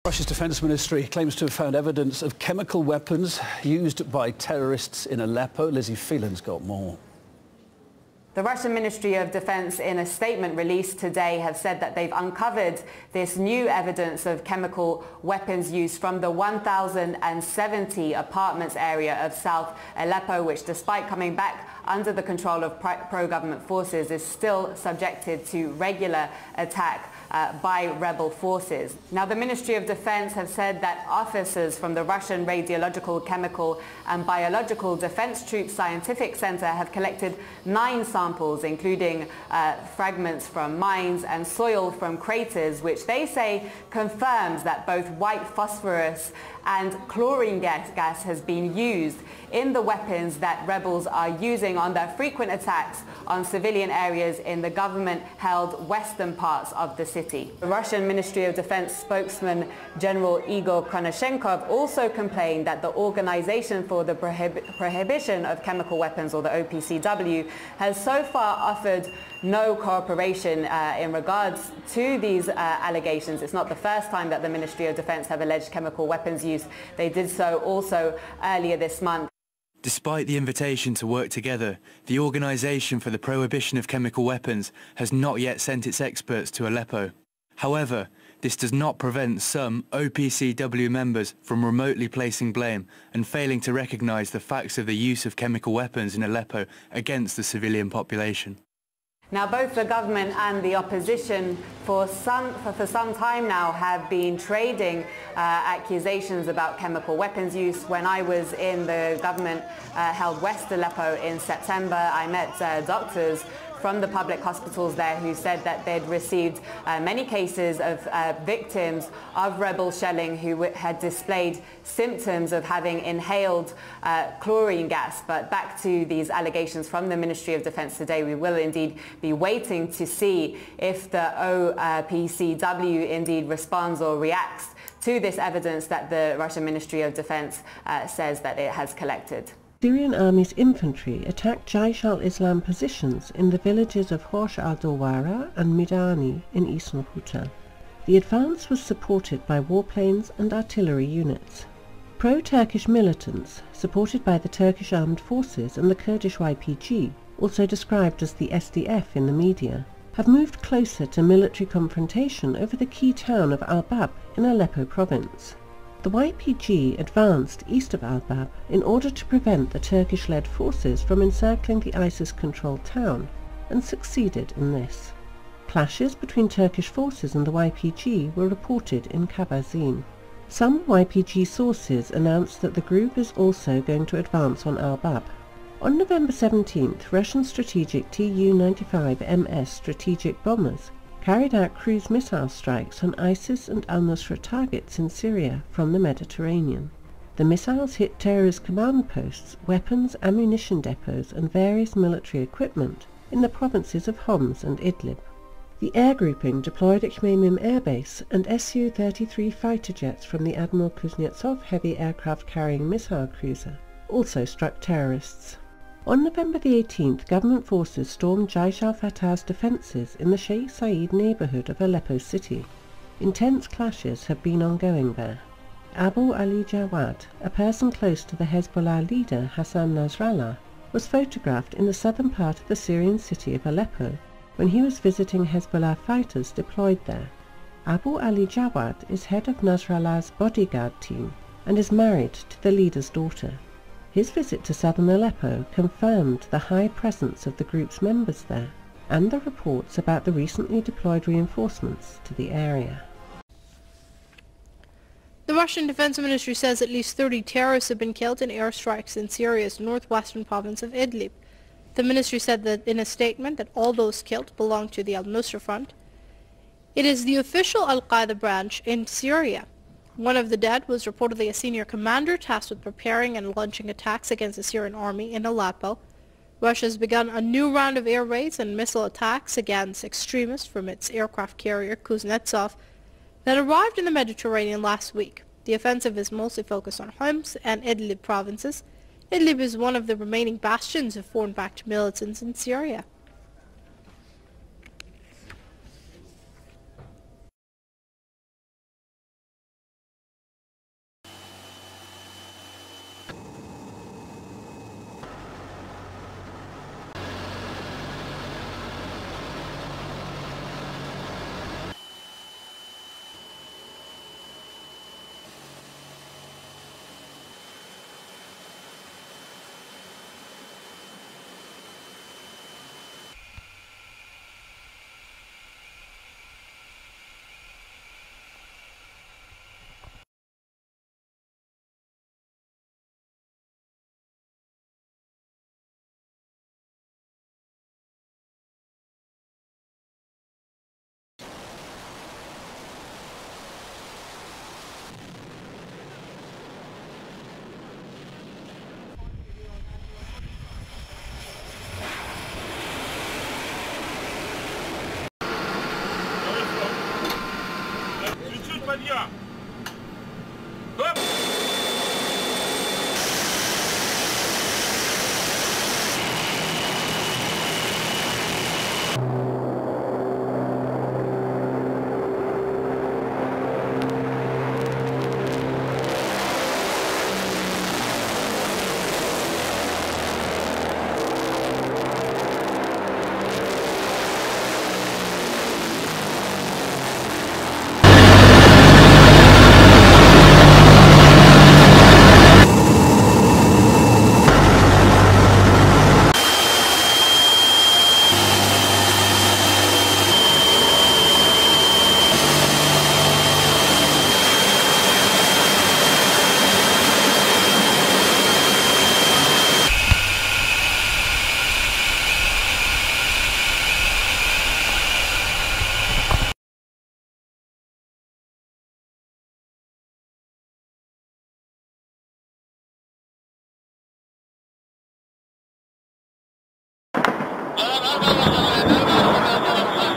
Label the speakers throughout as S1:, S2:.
S1: Russia's defense ministry claims to have found evidence of chemical weapons used by terrorists in Aleppo. Lizzie Phelan's got more.
S2: The Russian Ministry of Defense, in a statement released today, have said that they've uncovered this new evidence of chemical weapons use from the 1,070 apartments area of South Aleppo, which, despite coming back under the control of pro-government forces, is still subjected to regular attack by rebel forces. Now, the Ministry of Defense have said that officers from the Russian Radiological, Chemical and Biological Defense Troops Scientific Center have collected 9 samples, including fragments from mines and soil from craters, which they say confirms that both white phosphorus and chlorine gas has been used in the weapons that rebels are using on their frequent attacks on civilian areas in the government-held western parts of the city. The Russian Ministry of Defense spokesman General Igor Konashenkov also complained that the Organization for the Prohibition of Chemical Weapons, or the OPCW, has so far offered no cooperation in regards to these allegations. It's not the first time that the Ministry of Defense have alleged chemical weapons use. They did so also earlier this month.
S3: Despite the invitation to work together, the Organisation for the Prohibition of Chemical Weapons has not yet sent its experts to Aleppo. However, this does not prevent some OPCW members from remotely placing blame and failing to recognise the facts of the use of chemical weapons in Aleppo against the civilian population.
S2: Now, both the government and the opposition for some time now have been trading accusations about chemical weapons use. When I was in the government-held West Aleppo in September, I met doctors from the public hospitals there who said that they'd received many cases of victims of rebel shelling who had displayed symptoms of having inhaled chlorine gas. But back to these allegations from the Ministry of Defense today, we will indeed be waiting to see if the OPCW indeed responds or reacts to this evidence that the Russian Ministry of Defense says that it has collected.
S4: Syrian army's infantry attacked Jaish al-Islam positions in the villages of Horsh al-Dawara and Midani in eastern Ghouta. The advance was supported by warplanes and artillery units. Pro-Turkish militants, supported by the Turkish Armed Forces and the Kurdish YPG, also described as the SDF in the media, have moved closer to military confrontation over the key town of Al-Bab in Aleppo province. The YPG advanced east of Al-Bab in order to prevent the Turkish-led forces from encircling the ISIS-controlled town, and succeeded in this. Clashes between Turkish forces and the YPG were reported in Kabazin. Some YPG sources announced that the group is also going to advance on Al-Bab. On November 17th, Russian strategic Tu-95 MS strategic bombers carried out cruise missile strikes on ISIS and al-Nusra targets in Syria from the Mediterranean. The missiles hit terrorist command posts, weapons, ammunition depots and various military equipment in the provinces of Homs and Idlib. The air grouping deployed at Khmeimim Air Base and Su-33 fighter jets from the Admiral Kuznetsov heavy aircraft carrying missile cruiser also struck terrorists. On November the 18th, government forces stormed Jaish al-Fatah's defences in the Sheikh Said neighbourhood of Aleppo city. Intense clashes have been ongoing there. Abu Ali Jawad, a person close to the Hezbollah leader Hassan Nasrallah, was photographed in the southern part of the Syrian city of Aleppo when he was visiting Hezbollah fighters deployed there. Abu Ali Jawad is head of Nasrallah's bodyguard team and is married to the leader's daughter. His visit to southern Aleppo confirmed the high presence of the group's members there and the reports about the recently deployed reinforcements to the area.
S5: The Russian Defense Ministry says at least 30 terrorists have been killed in airstrikes in Syria's northwestern province of Idlib. The ministry said that in a statement that all those killed belong to the al-Nusra Front. It is the official al-Qaeda branch in Syria. One of the dead was reportedly a senior commander tasked with preparing and launching attacks against the Syrian army in Aleppo. Russia has begun a new round of air raids and missile attacks against extremists from its aircraft carrier Kuznetsov that arrived in the Mediterranean last week. The offensive is mostly focused on Homs and Idlib provinces. Idlib is one of the remaining bastions of foreign-backed militants in Syria.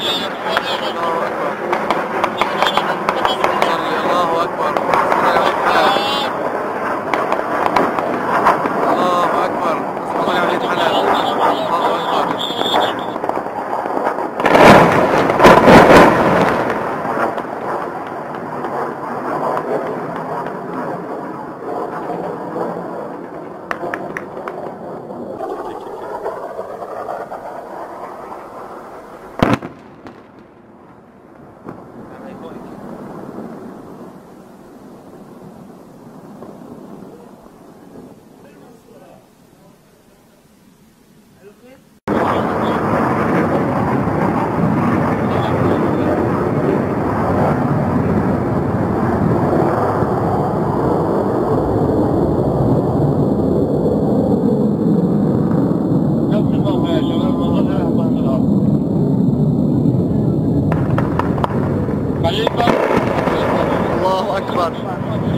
S6: الله أكبر.